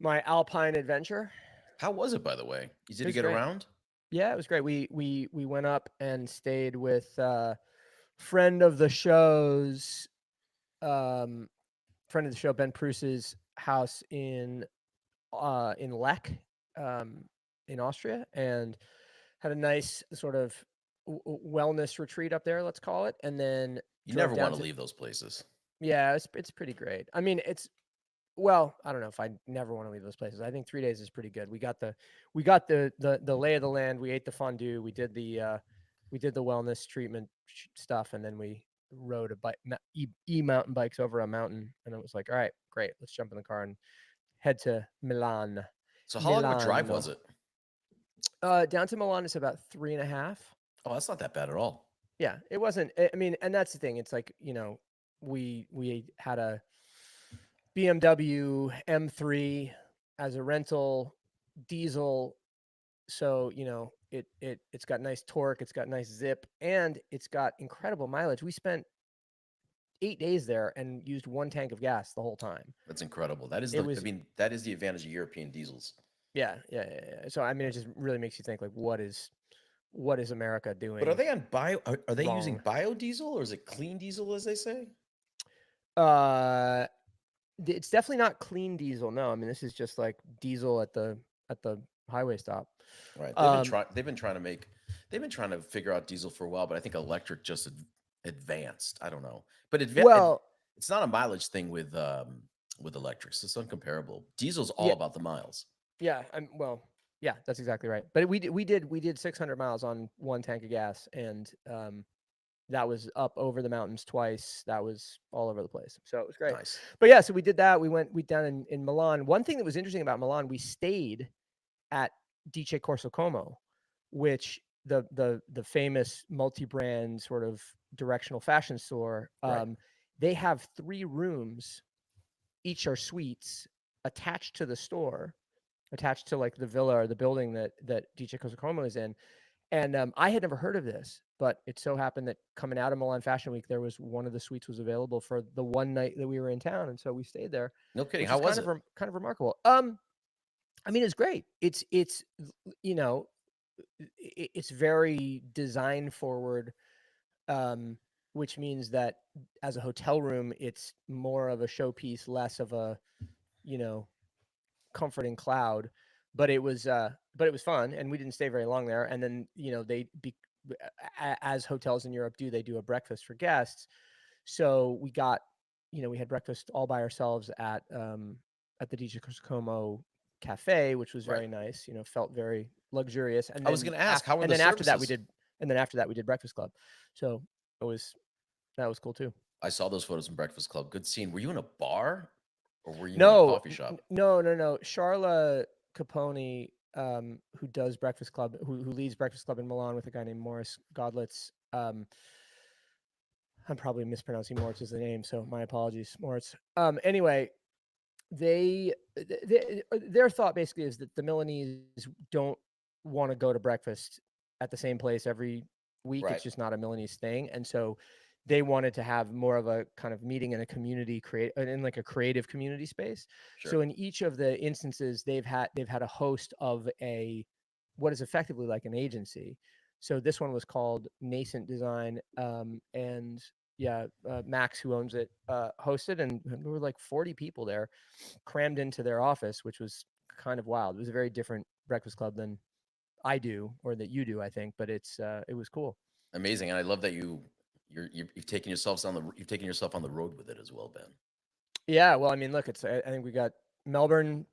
My Alpine adventure. How was it, by the way? Easy It to was get great. around? Yeah, it was great. We went up and stayed with friend of the show's um friend of the show Ben Pruse's house in Lech, um, in Austria, and had a nice sort of wellness retreat up there, let's call it, and then You drove never down want to to. leave those places. Yeah, it's pretty great. I mean, it's well, I don't know if I never want to leave those places. I think 3 days is pretty good. We got the lay of the land. We ate the fondue. We did the wellness treatment stuff, and then we rode mountain bikes over a mountain, and it was like, all right, great, let's jump in the car and head to Milan. So how long of a drive was Milano. it? Down to Milan is about 3.5. Oh, that's not that bad at all. Yeah, it wasn't. I mean, and that's the thing. It's like, we had a BMW M3 as a rental diesel, so it's got nice torque, it's got nice zip, and it's got incredible mileage. We spent 8 days there and used one tank of gas the whole time. That's incredible. That is It the, I was mean, that is the advantage of European diesels. Yeah, yeah, yeah, yeah. So I mean, it just really makes you think like, what is America But are doing they on bio? Are they using wrong? biodiesel or is it clean diesel, as they say? Uh, it's definitely not clean diesel. No, I mean this is just like diesel at the highway stop. Right. They've been Um, trying. They've been trying to make. They've been trying to figure out diesel for a while, but I think electric just advanced. I don't know, but well, it's not a mileage thing with electrics. It's uncomparable. Diesel's all yeah, about the miles. yeah, yeah, that's exactly right. But we did 600 miles on one tank of gas, and that was up over the mountains twice. That was all over the place. So it was great. Nice. But yeah, so we did that. We down in Milan. One thing that was interesting about Milan, we stayed at Dice Corso Como, which the famous multi-brand sort of directional fashion store. Right. They have 3 rooms, each are suites attached to the store, attached to like the villa or the building that Dice Corso Como is in. And I had never heard of this, but it so happened that coming out of Milan Fashion Week, there was one of the suites was available for the one night that we were in town, and so we stayed there, No kidding. which How is was it? kind of remarkable. I mean, it's great. It's you know, it's very design forward, um, which means that as a hotel room, it's more of a showpiece, less of a you know comforting cloud. But it was fun, and we didn't stay very long there. And then as hotels in Europe do, they do a breakfast for guests. So we had breakfast all by ourselves at the Dice Como cafe, which was Right. very nice. Felt very luxurious. I was going to ask, how were And the then after that we services? did, and then after that we did Breakfast Club. So it was that was cool too. I saw those photos from Breakfast Club. Good scene. Were you in a bar or were you in a No, coffee shop? no, no, no. Charla Capone, who does Breakfast Club, who leads Breakfast Club in Milan with a guy named Morris Godlitz. I'm probably mispronouncing Moritz's name, so my apologies, Moritz. Anyway, their thought basically is that the Milanese don't want to go to breakfast at the same place every week. It's Right. just not a Milanese thing, and so they wanted to have more of a kind of meeting in a in like a creative community space. So Sure. in each of the instances, they've had a host of a what is effectively like an agency. So this one was called Nascent Design, and yeah, Max, who owns it, hosted, and there were like 40 people there, crammed into their office, which was kind of wild. It was a very different Breakfast Club than I do or that you do, I think, but it was cool. Amazing. And I love that you've taken yourself on the road with it as well, Ben. Yeah, well, I mean, look, I think we got Melbourne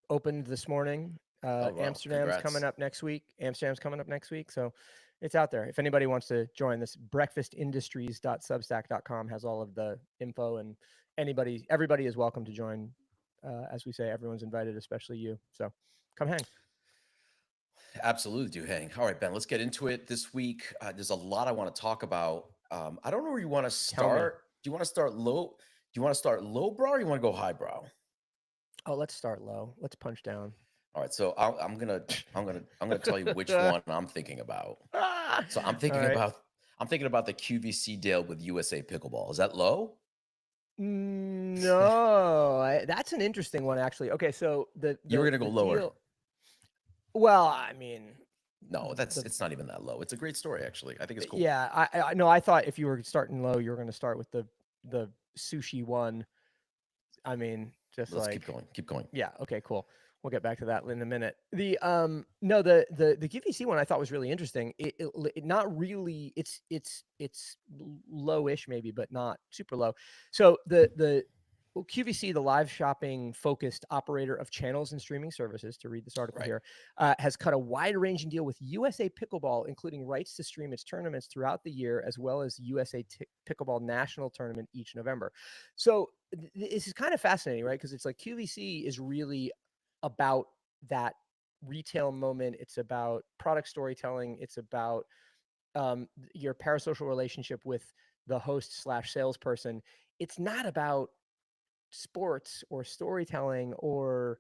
opened this morning. Oh wow. Amsterdam's coming Congrats. up next week. Amsterdam's coming up next week. So it's out there. If anybody wants to join this, breakfastindustries.substack.com has all of the info, and everybody is welcome to join. As we say, everyone's invited, especially you. So come hang. Absolutely do hang. All right, Ben, let's get into it this week. There's a lot I want to talk about. I don't know where you want to Tell me. start. Do you want to start low? Do you want to start lowbrow or you want to go highbrow? Oh, let's start low. Let's punch down. All right, so I'm gonna tell you which one I'm thinking about. So All right. I'm thinking about the QVC deal with USA Pickleball. Is that low? No, that's an interesting one, actually. Okay, so You were the gonna go the lower. deal. Well, I mean, No, that's the it's not even that low. It's a great story, actually. I think it's cool. yeah, I no, I thought if you were starting low, you were going to start with the sushi one. I mean, just Let's keep like going. Keep going. yeah, okay, cool. We'll get back to that in a minute. The no, the QVC one I thought was really interesting. It not really. It's lowish maybe, but not super low. So QVC, the live shopping focused operator of channels and streaming services, to read this article Right. here, has cut a wide ranging deal with USA Pickleball, including rights to stream its tournaments throughout the year, as well as USA Pickleball National Tournament each November. So this is kind of fascinating, right? Because it's like QVC is really about that retail moment. It's about product storytelling. It's about your parasocial relationship with the host slash salesperson. It's not about sports or storytelling or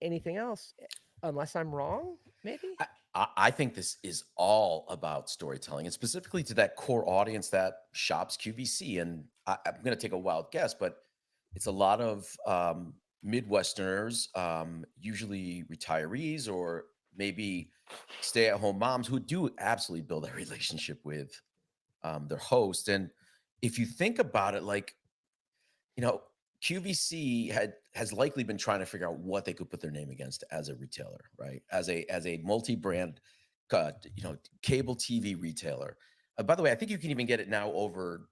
anything else, unless I'm wrong, maybe. I think this is all about storytelling, and specifically to that core audience that shops QVC. And I'm going to take a wild guess, but it's a lot of Midwesterners, usually retirees or maybe stay-at-home moms who do absolutely build a relationship with their host. And if you think about it, like you know, QVC has likely been trying to figure out what they could put their name against as a retailer, right? As a multi-brand, cable TV retailer. By the way, I think you can even get it now over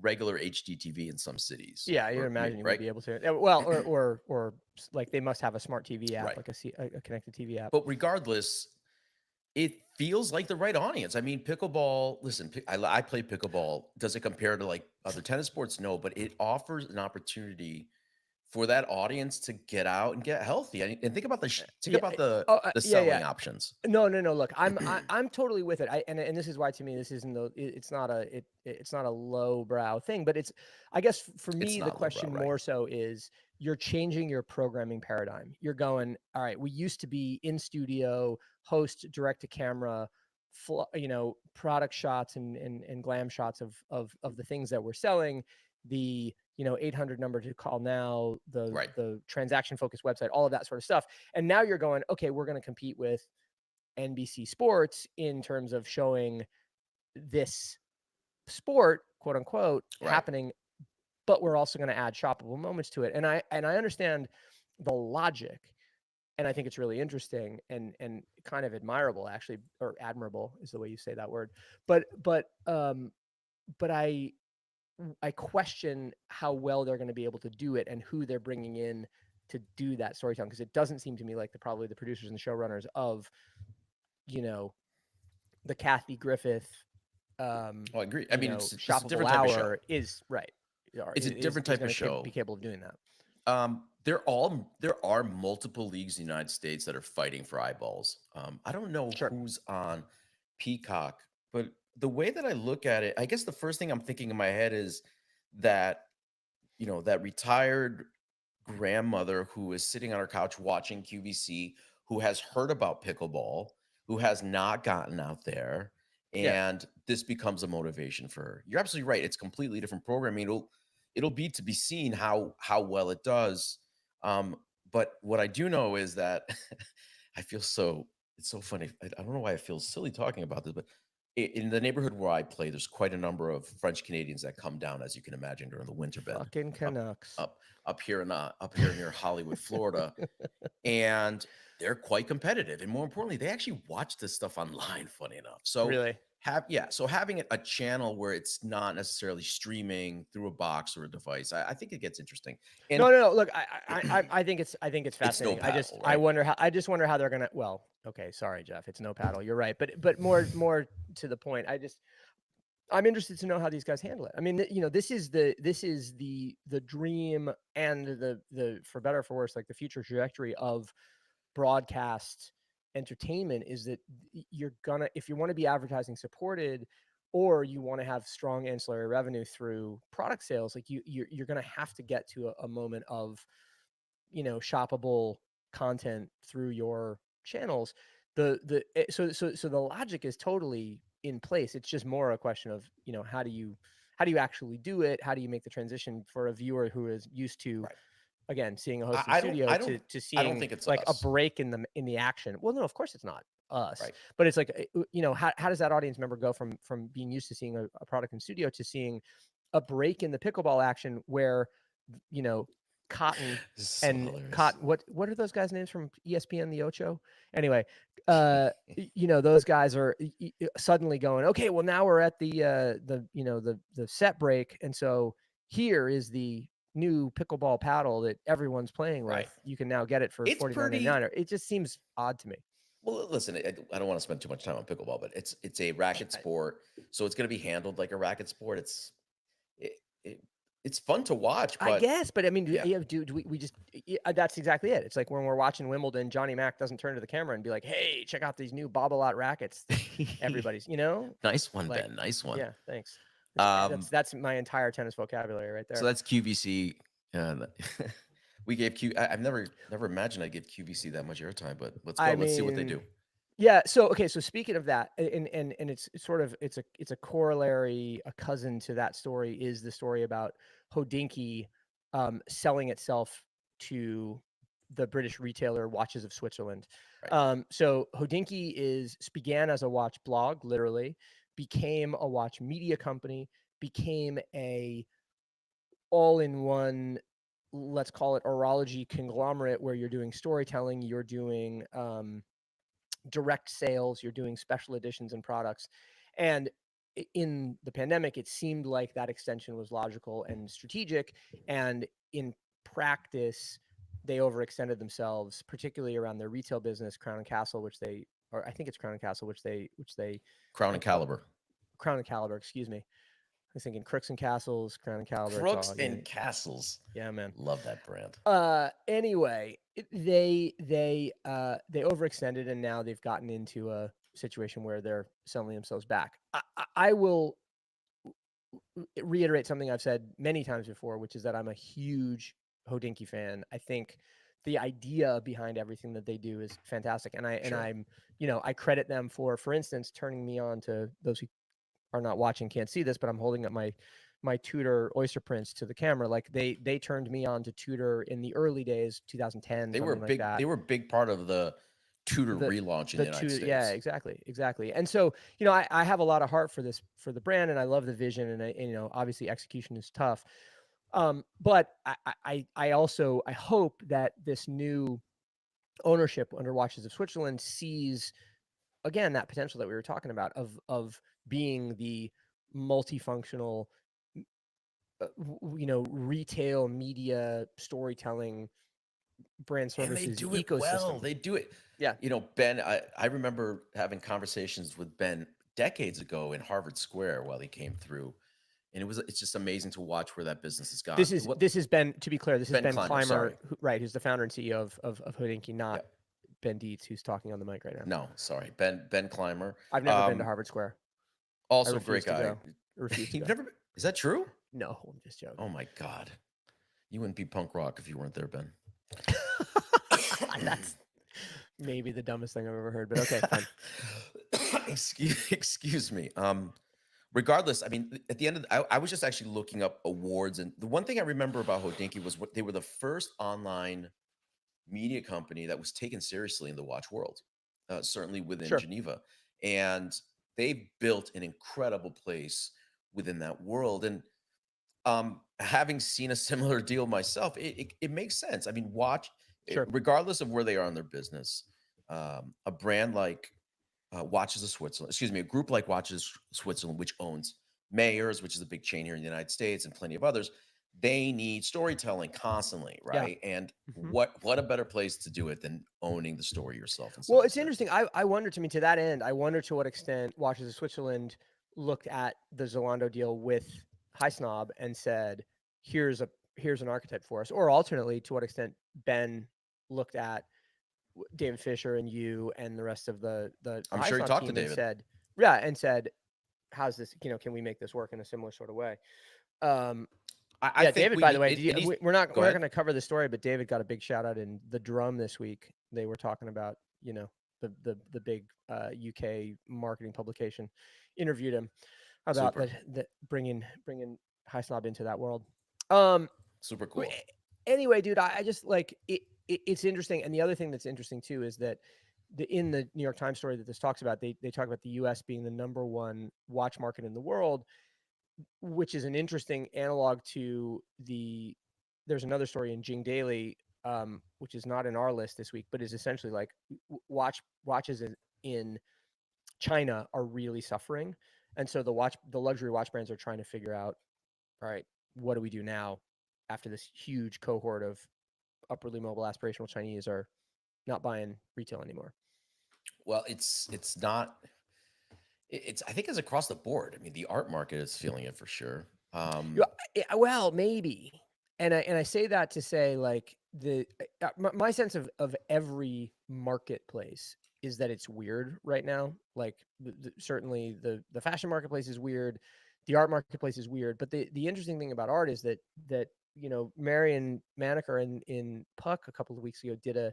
regular HDTV in some cities, Yeah, you or imagine you would right, be able to. Well, or like they must have a smart TV app, right. like a connected TV app. But regardless, it feels like the right audience. I mean, pickleball. Listen, I play pickleball. Does it compare to like other tennis sports? No, but it offers an opportunity for that audience to get out and get healthy. And think about think Yeah. about the Yeah, yeah. selling options. No, no, no. Look, I'm totally with it. And this is why to me this isn't it's not it's not a low brow thing, but it's I guess for It's me the not lowbrow, question right? more so is you're changing your programming paradigm. You're going, all right, we used to be in studio, host direct to camera, product shots and glam shots of the things that we're selling, the 800 number to call now, Right. the transaction focused website, all of that sort of stuff. And now you're going, okay, we're going to compete with NBC Sports in terms of showing this sport, quote unquote, Right. happening, but we're also going to add shoppable moments to it. And I understand the logic, and I think it's really interesting and kind of admirable, actually, or admirable is the way you say that word. But I question how well they're going to be able to do it and who they're bringing in to do that storytelling, because it doesn't seem to me like probably the producers and the showrunners of you know the Kathy Griffith, Oh, I agree. I mean, it's a shoppable different type of show. hour is right. It's a different type of Going to be show. capable of doing that. There are multiple leagues in the United States that are fighting for eyeballs. I don't know Sure. who's on Peacock, but the way that I look at it, I guess the first thing I'm thinking in my head is that that retired grandmother who is sitting on her couch watching QVC, who has heard about pickleball, who has not gotten out there, Yeah. and this becomes a motivation for her. You're absolutely right. It's completely different programming. It'll be to be seen how well it does. But what I do know is that I feel so it's so funny. I don't know why I feel silly talking about this, but in the neighborhood where I play, there's quite a number of French Canadians that come down, as you can imagine, during the winter, Ben, Fucking up Canucks. up here near Hollywood, Florida, and they're quite competitive. And more importantly, they actually watch this stuff online. Funny enough, so Really? so having a channel where it's not necessarily streaming through a box or a device, I think it gets interesting. And No, no, no. Look, I think it's it's no fascinating. paddle, I right? wonder how I just wonder how they're gonna. Well, okay, sorry, Jeff. It's no paddle. You're right, but more to the point. I'm interested to know how these guys handle it. I mean, this is the dream and the for better or for worse, like the future trajectory of broadcast entertainment is that you're gonna, if you want to be advertising supported or you want to have strong ancillary revenue through product sales, like you're gonna have to get to a moment of shoppable content through your channels. So the logic is totally in place. It's just more a question of how do you how do you actually do it? How do you make the transition for a viewer who is used to, Right. again, seeing a host in I don't studio I to don't I don't seeing think it's like a us. break in the action? Well, no, of course it's not us, Right. but it's like, you know, how does that audience member go from being used to seeing a product in studio to seeing a break in the pickleball action where, you know, Cotton This is so and hilarious. Cotton, what are those guys' names from ESPN, the Ocho? Anyway, you know, those guys are suddenly going, okay, well now we're at you know, the set break, and so here is the new pickleball paddle that everyone's playing Right. with. You can now get it for It's $49.99. pretty It just seems odd to me. well. Listen, I don't want to spend too much time on pickleball, but it's a racket I, sport, so it's going to be handled like a racket sport. It, it it's fun to watch, I but guess, but I mean, yeah, yeah, do we just that's exactly it. It's like when we're watching Wimbledon, Johnny Mack doesn't turn to the camera and be like, "Hey, check out these new Bobble-Out rackets that everybody's," you know? nice one, Like, Ben. Nice one. yeah, thanks. Um, That's my entire tennis vocabulary right so there. that's QVC. Uh, we gave I've never imagined I'd give QVC that much airtime, but let's go. I Let's see what they mean, do. yeah, so okay, so speaking of that, and it's sort of it's a corollary, a cousin to that story is the story about Hodinkee selling itself to the British retailer Watches of Switzerland. Right. So Hodinkee began as a watch blog, literally, became a watch media company, became a all-in-one, let's call it horology conglomerate, where you're doing storytelling, you're doing direct sales, you're doing special editions and products. And in the pandemic, it seemed like that extension was logical and strategic. And in practice, they overextended themselves, particularly around their retail business, Crown and Castle, or I think it's Crown and Castle, which they Crown and acqu- Caliber. Crown and Caliber, excuse me. I was thinking Crooks and Castles, Crown and Caliber. It's Crooks all, and Castles. yeah, man. Love that brand. Anyway, they overextended, and now they've gotten into a situation where they're selling themselves back. I will reiterate something I've said many times before, which is that I'm a huge Hodinkee fan. I think the idea behind everything that they do is fantastic, and Sure. I'm, you know, I credit them for instance, turning me on to those who are not watching, can't see this, but I'm holding up my Tudor Oyster Prince to the camera. Like they turned me on to Tudor in the early days, 2010, They were something like big. that. They were a big part of the Tudor The relaunch in the the United two, yeah, States. exactly. And so, you know, I have a lot of heart for the brand, and I love the vision, and you know, obviously execution is tough. But I also I hope that this new ownership under Watches of Switzerland sees again that potential that we were talking about of being the multifunctional, you know, retail media storytelling brand And they services do it well. ecosystem. They do it. Yeah. You know, Ben, I remember having conversations with Ben decades ago in Harvard Square while he came through. And it's just amazing to watch where that business has gone. What This has been, to be clear, this has Ben Ben Clymer, sorry. Clymer, right, who's the founder and CEO of Hodinkee, not Yeah. Ben Dietz, who's talking on the mic right now. No, sorry. Ben Clymer. I've never been to Harvard Square. I Also refuse great to guy. go. Refuse to You've go. never been, is that true? No, I'm just joking. Oh my God. You wouldn't be punk rock if you weren't there, Ben. That's maybe the dumbest thing I've ever heard, but okay, fine. Excuse me. Regardless, I mean, at the end of I was just actually looking up awards, and the one thing I remember about Hodinkee was what they were the first online media company that was taken seriously in the watch world, certainly within Sure. Geneva, and they've built an incredible place within that world. And having seen a similar deal myself, it makes sense. I mean, Sure. regardless of where they are in their business, a brand like Watches of Switzerland, excuse me, a group like Watches Switzerland, which owns Mayors, which is a big chain here in the United States, and plenty of others, they need storytelling constantly, Yeah. right? And Mhm. what a better place to do it than owning the story yourself? Well, it's interesting. I wonder, to that end, I wonder to what extent Watches of Switzerland looked at the Zalando deal with High Snob and said, here's an archetype for us. Or alternately, to what extent Ben looked at David Fisher and you and the rest of the I'm High sure he Snob talked to team and David. said, yeah, and said, how's this, you know, can we make this work in a similar sort of way? I Yeah, think David, we by the need, way, we're not go going ahead. to cover the story, but David got a big shout out in The Drum this week. They were talking about, you know, the big UK marketing publication interviewed him. about Super, the bringing High Snob into that world. Um, super w- cool. anyway, dude, I just like it's interesting, and the other thing that's interesting too is that in the New York Times story that this talks about, they talk about the U.S. being the #1 watch market in the world, which is an interesting analog to the. There's another story in Jing Daily, which is not in our list this week, but is essentially like watches in China are really suffering, and so the luxury watch brands are trying to figure out, all right, what do we do now after this huge cohort of upwardly mobile aspirational Chinese are not buying retail anymore. Well, it's not. It's I think it's across the board. I mean, the art market is feeling it for sure. Well, maybe, and I say that to say like my sense of every marketplace is that it's weird right now. Like certainly the fashion marketplace is weird, the art marketplace is weird. But the interesting thing about art is that Marion Maneker in Puck a couple of weeks ago did a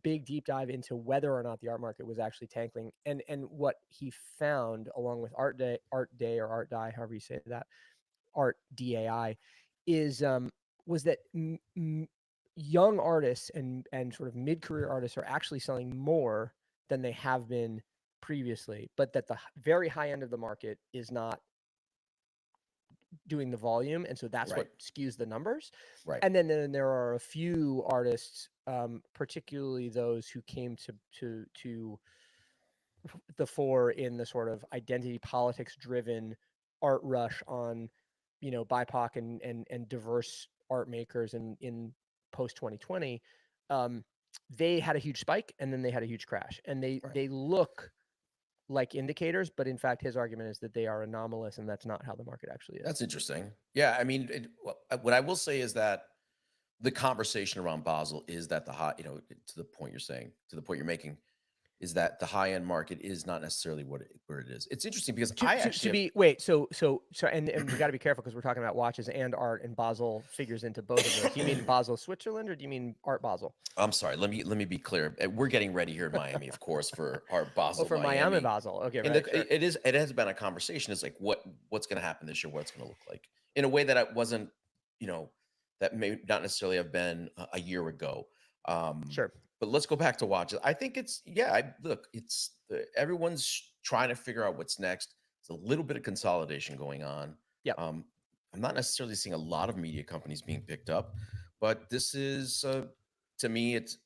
big deep dive into whether or not the art market was actually tanking, and what he found along with Art Day or Art Die, however you say that, Art DAI, is was that young artists and sort of mid-career artists are actually selling more than they have been previously, but that the very high end of the market is not doing the volume, and so that's Right, what skews the numbers. right. And then there are a few artists, particularly those who came to the fore in the sort of identity politics driven art rush on BIPOC and diverse art makers in post 2020. They had a huge spike and then they had a huge crash, and Right. they look like indicators, but in fact his argument is that they are anomalous and that's not how the market actually is. That's interesting. Yeah, I mean, what I will say is that the conversation around Basel is that the high, to the point you're saying, to the point you're making, is that the high end market is not necessarily where it is. It's interesting because To I to to actually be wait, so and we got to be careful because we're talking about watches and art, and Basel figures into both of those. Do you mean have. Basel, Switzerland, or do you mean Art Basel? I'm sorry. Let me be clear. We're getting ready here in Miami, of course, for our Oh, Basel for Miami Miami, Basel. Okay, and right, sure. it has been a conversation. It's like what's going to happen this year, what it's going to look like in a way that I wasn't, you know, that may not necessarily have been a year ago. Um, Sure. but let's go back to watches. I think it's yeah. Look, everyone's trying to figure out what's next. There's a little bit of consolidation going on. Yep. Um, I'm not necessarily seeing a lot of media companies being picked up, but this is to me it's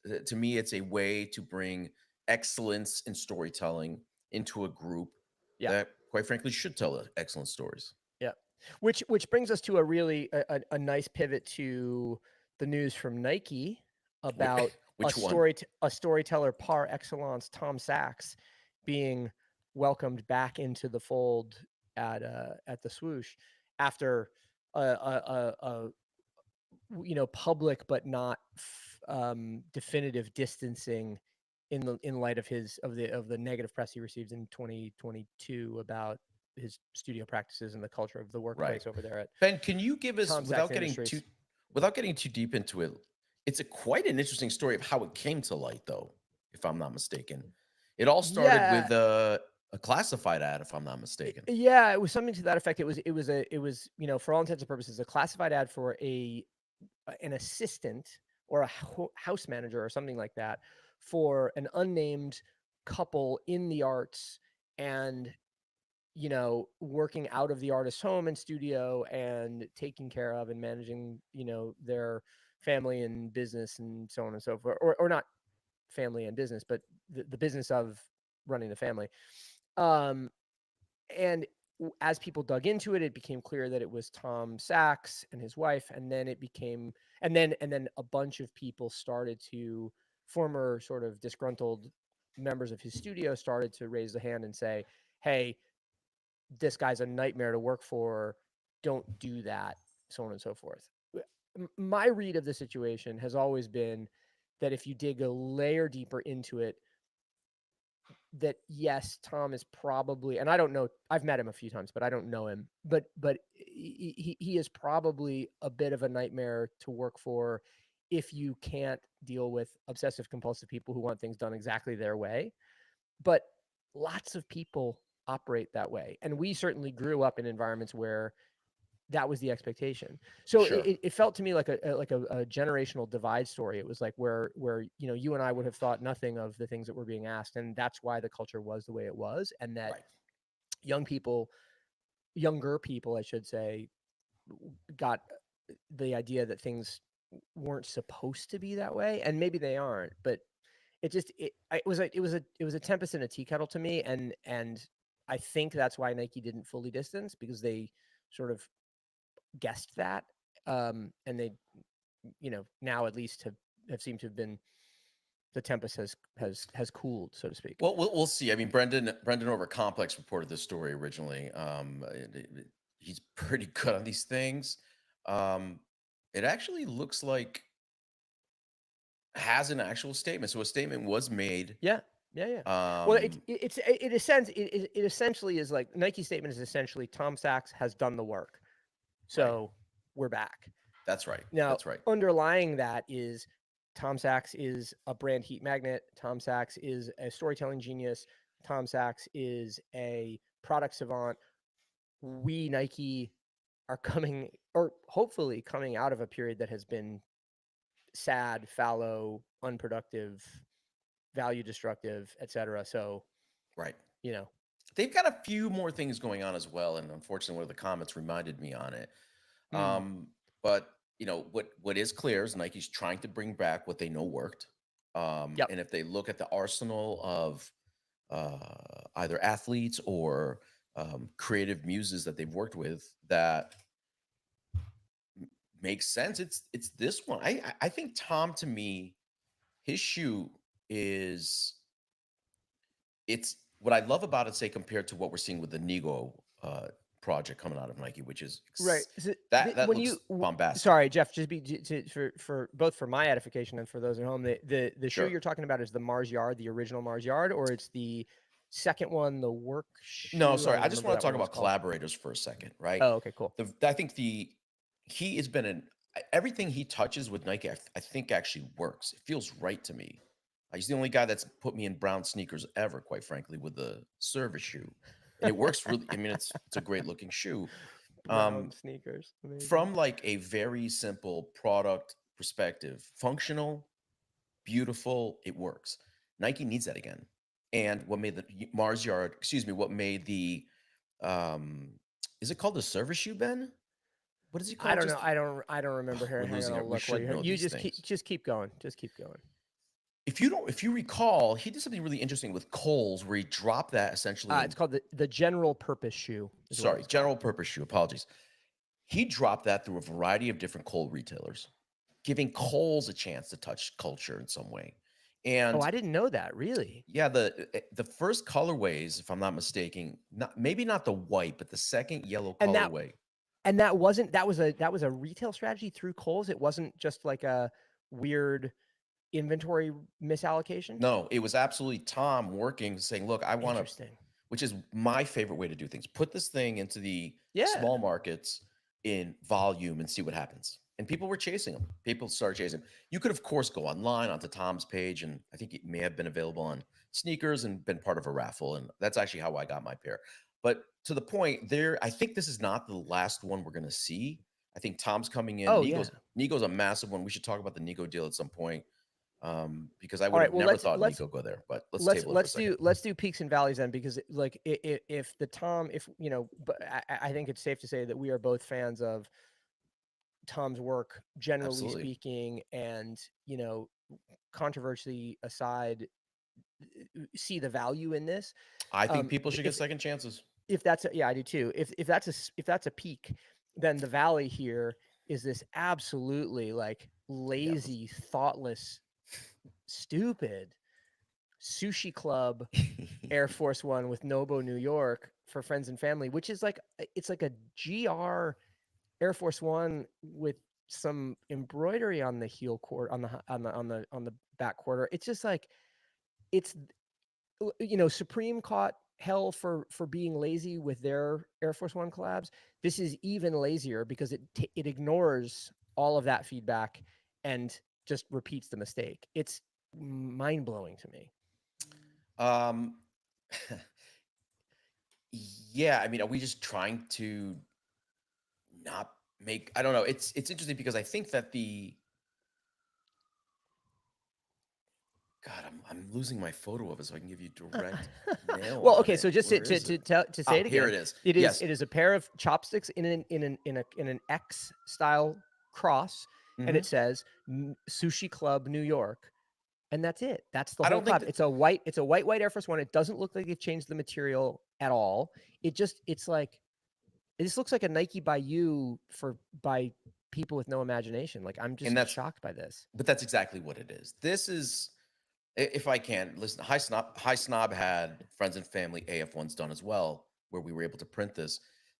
a way to bring excellence in storytelling into a group Yeah. that quite frankly should tell excellent stories. Yeah. Which brings us to a really a nice pivot to the news from Nike Which, about which one? a storyteller par excellence, Tom Sachs, being welcomed back into the fold at the swoosh after a public but not definitive distancing in light of the negative press he received in 2022 about his studio practices and the culture of the Right. workplace over there at Ben, can you give us Tom Sachs Industries. without getting too deep into it? It's a quite an interesting story of how it came to light, though, if I'm not mistaken. It all started Yeah, with a classified ad, if I'm not mistaken. yeah, it was something to that effect. It was for all intents and purposes a classified ad for an assistant or a house manager or something like that for an unnamed couple in the arts, and working out of the artist's home and studio and taking care of and managing, their family and business and so on and so forth, or not family and business, but the business of running the family. Um, and as people dug into it, it became clear that it was Tom Sachs and his wife, and then it became, and then a bunch of people started to, former sort of disgruntled members of his studio started to raise the hand and say, "Hey, this guy's a nightmare to work for. Don't do that," so on and so forth. My read of the situation has always been that if you dig a layer deeper into it, that yes, Tom is probably, and I don't know, I've met him a few times, but I don't know him, but he is probably a bit of a nightmare to work for if you can't deal with obsessive compulsive people who want things done exactly their way. But lots of people operate that way. And we certainly grew up in environments where that was the expectation. So Sure. it felt to me like a generational divide story. It was like where you and I would have thought nothing of the things that were being asked, and that's why the culture was the way it was, and that Right. younger people, I should say, got the idea that things weren't supposed to be that way, and maybe they aren't, but it was a tempest in a tea kettle to me, and I think that's why Nike didn't fully distance, because they sort of guessed that, and they, now at least have seemed to have been, the tempest has cooled, so to speak. Well, we'll see. I mean, Brendan over Complex reported this story originally. He's pretty good on these things. It actually looks like has an actual statement. So a statement was made. Yeah, yeah, yeah. Well, Um, it essentially is like, Nike's statement is essentially, Tom Sachs has done the work, right. so we're back. That's right. Now, That's right. underlying that is, Tom Sachs is a brand heat magnet. Tom Sachs is a storytelling genius. Tom Sachs is a product savant. We, Nike, are coming, or hopefully coming out of a period that has been sad, fallow, unproductive, value destructive, etc. So, Right. you know, They've got a few more things going on as well, and unfortunately, one of the comments reminded me on it. mm, Um, but what is clear is Nike's trying to bring back what they know worked. yep. And if they look at the arsenal of either athletes or creative muses that they've worked with that makes sense, it's this one. I think Tom, to me, his shoe is it's what I love about it, say, compared to what we're seeing with the Nego project coming out of Nike, which is Right. that When looks bombastic. sorry, Jeff, just for both for my edification and for those at home, the shoe Sure. you're talking about is the Mars Yard, the original Mars Yard, or it's the second one, the work No, shoe. I sorry. don't I just remember want to that talk one was about called. collaborators for a second, right? Oh, okay, cool. I think he has been everything he touches with Nike. I think actually works. It feels right to me. He's the only guy that's put me in brown sneakers ever, quite frankly, with the service shoe, and it works really. I mean, it's a great looking shoe. Brown Um, sneakers, amazing. from like a very simple product perspective, functional, beautiful, it works. Nike needs that again. And what made the Mars Yard, excuse me, what made the um is it called the service shoe, Ben? What is he I called? don't know. Just I don't remember. we're Here, hang on. losing I'll it. We look while should you're. know You these things. just keep going. Just keep going. If you recall, he did something really interesting with Kohl's where he dropped that essentially It's in called the general purpose shoe. Is what sorry, it's called. general purpose shoe, apologies. He dropped that through a variety of different Kohl retailers, giving Kohl's a chance to touch culture in some way. Oh, And I didn't know that. Really? yeah, the first colorways, if I'm not mistaken, maybe not the white, but the second yellow And that colorway. And that was a retail strategy through Kohl's. It wasn't just like a weird inventory misallocation. No, it was absolutely Tom working, saying, "Look, I want to," Interesting. which is my favorite way to do things. Put this thing into the Yeah. small markets in volume and see what happens. And people were chasing them. People started chasing him. You could, of course, go online onto Tom's page, and I think it may have been available on sneakers and been part of a raffle. And that's actually how I got my pair. But to the point, I think this is not the last one we're going to see. I think Tom's coming in. Oh yeah. Nigo's a massive one. We should talk about the Nigo deal at some point, because I All would right. have Well, never thought Nico go there. But let's table it for a second. let's do peaks and valleys then, because like if the Tom, if but I think it's safe to say that we are both fans of Tom's work, generally Absolutely. speaking, and controversy aside, see the value in this. I think people should get If second chances. that's yeah, I do too. If that's a peak, then the valley here is this absolutely like Yeah. lazy, thoughtless, stupid sushi club Air Force One with Nobo, New York for friends and family, which is like it's like a GR Air Force One with some embroidery on the heel quarter, on the back quarter. It's just like it's Supreme caught hell for being lazy with their Air Force One collabs. This is even lazier because it ignores all of that feedback and just repeats the mistake. It's mind blowing to me. Um, Yeah, I mean, are we just trying to not make? I don't know. It's interesting because I think that the God, I'm losing my photo of it so I can give you direct nail Well, on okay, it. so just Where is it? to say Oh, it here again, it is. it is Yes. it is a pair of chopsticks in an X style cross, and Hmm. it says Sushi Club New York, and that's it. That's the I whole don't think collab. that It's a white Air Force One. It doesn't look like they've changed the material at all. It's like this looks like a Nike by you for by people with no imagination. Like I'm and just that's shocked by this. but that's exactly what it is. This is if I can listen, High Snob had Friends and Family AF1s done as well, where we were able to print this.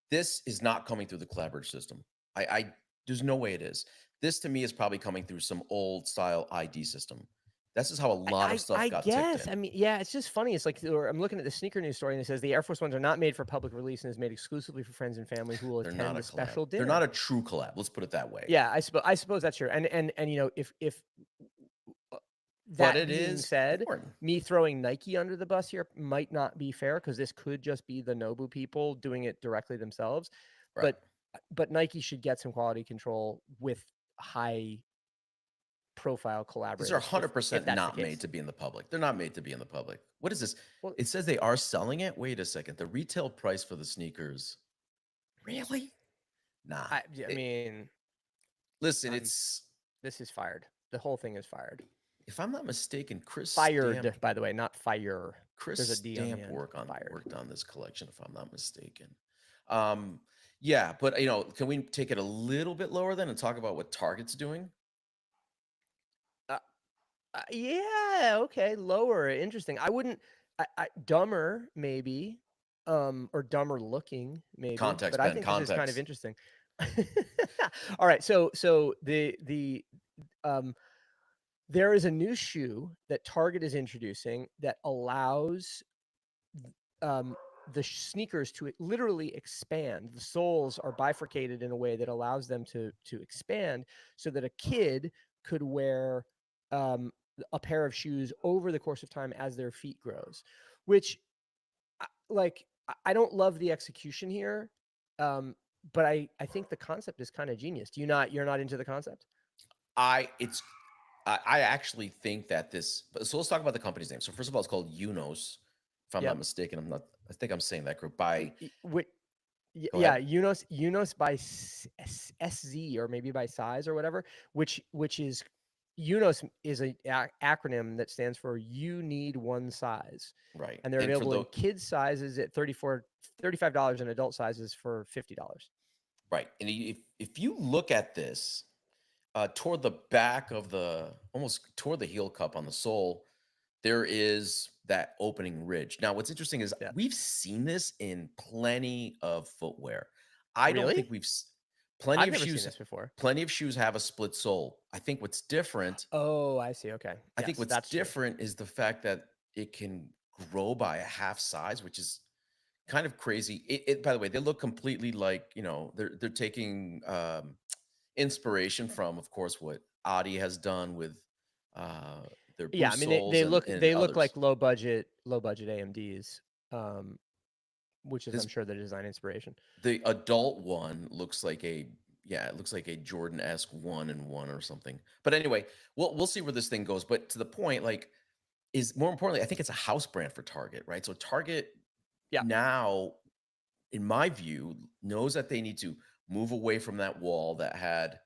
This is not coming through the collaborative system. I there's no way it is. This to me is probably coming through some old style ID system. This is how a lot of stuff I got ticked guess. I in. mean, yeah, it's just funny. It's like I'm looking at the sneaker news story and it says the Air Force Ones are not made for public release and is made exclusively for friends and family who will They're not attend a the collab. special They're not dinner. a true collab. Let's put it that way. Yeah, I suppose that's true. And you know, if uh, But that it being is said, important. me throwing Nike under the bus here might not be fair because this could just be the Nobu people doing it directly themselves. Right. But Nike should get some quality control with high profile These are collaborators if 100% that's the not made case. to be in the public. They're not made to be in the public. What is this? Well, It says they are selling it. Wait a second. The retail price for the sneakers. Really? Nah. I It, mean, listen, I'm it's this is fired. The whole thing is fired. if I'm not mistaken, Fired, by the way, not fire. Chris There's a D on the Stamp end. Fired. worked on this collection, if I'm not mistaken. Um, yeah, but can we take it a little bit lower then and talk about what Target's doing? Uh, yeah. Okay. Lower. Interesting. I wouldn't. Dumber maybe, or dumber looking maybe. Context, But I Ben. think this is kind of Context. interesting. All right. So um there is a new shoe that Target is introducing that allows um, the sneakers to literally expand. The soles are bifurcated in a way that allows them to expand, so that a kid could wear um, a pair of shoes over the course of time as their feet grows. Which, like, I don't love the execution here, but I think the concept is kind of genius. Do you not? You're not into the concept? I it's I actually think that so let's talk about the company's name. So first of all, it's called Unos, if I'm not Yep. mistaken. I think I'm saying that group by go Yeah, ahead. Unos by SZ or maybe by size or whatever, which is Unos is a acronym that stands for you need one size, Right. and they're And for available the in kids sizes at $35 and adult sizes for $50. right. And if you look at this, toward the back of almost toward the heel cup on the sole, there is that opening ridge. Now, what's interesting is Yeah. we've seen this in plenty of footwear. I don't think Really? plenty I've of never seen shoes, this before. plenty of shoes have a split sole. Oh, I see. Okay. I think Yes, what's that's true. different is the fact that it can grow by a half size, which is kind of crazy. By the way, they look completely like, they're taking inspiration from, of course, what Adi has done with uh, their Yeah, I boost mean soles and they look others. like low budget AMDs, um, which is I'm This sure the design inspiration. the adult one looks like it looks like a Jordan-esque 1-in-1 or something. But anyway, we'll see where this thing goes. But to the point, like, is more importantly, I think it's a house brand for Target, right? So Target Yeah. now, in my view, knows that they need to move away from that wall that had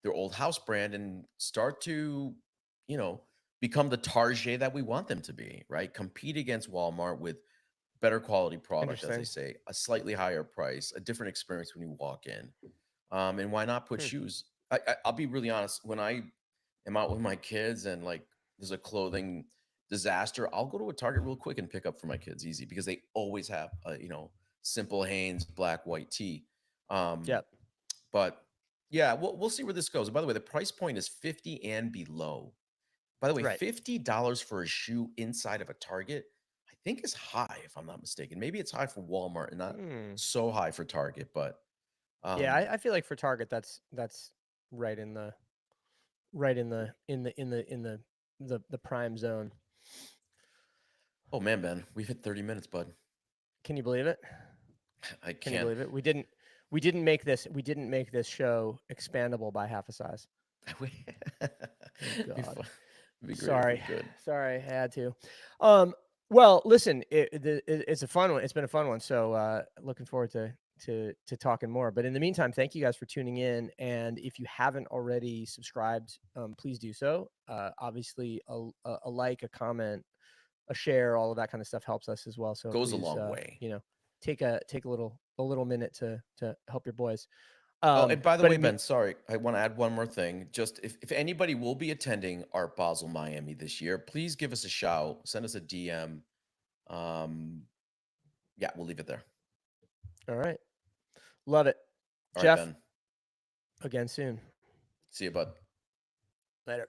their old house brand and start to, you know, become the Target that we want them to be, right? Compete against Walmart with better quality product, as they Interesting. say, a slightly higher price, a different experience when you walk in. And why not put Hmm. shoes? I'll be really honest. When I am out with my kids and like there's a clothing disaster, I'll go to a Target real quick and pick up for my kids easy because they always have a, simple Hanes black white tee. Um, Yep. but yeah, we'll see where this goes. And by the way, the price point is 50 and below. By the way, Right. $50 for a shoe inside of a Target, I think is high, if I'm not mistaken. Maybe it's high for Walmart and not Hmm. so high for Target, but Yeah, um, I feel like for Target, that's right in the prime zone. oh man, Ben, we've hit 30 minutes, bud. Can you believe it? I Can you can't. believe it? We didn't make this show expandable by half a size. Oh It'd be God. fun. It'd be great if we Sorry. could. Sorry, I had to. Well, listen, it's a fun one. It's been a fun one. So looking forward to talking more. But in the meantime, thank you guys for tuning in. And if you haven't already subscribed, please do so. Obviously, a like, a comment, a share, all of that kind of stuff helps us as well. So Goes a please, long way. take a little minute to help your boys. Oh, and by the But way, in the Ben, sorry, I want to add one more thing. Just if anybody will be attending Art Basel Miami this year, please give us a shout. Send us a DM. Yeah, we'll leave it there. All right, love it, All right, Jeff. Ben. Again soon. See you, bud. Later.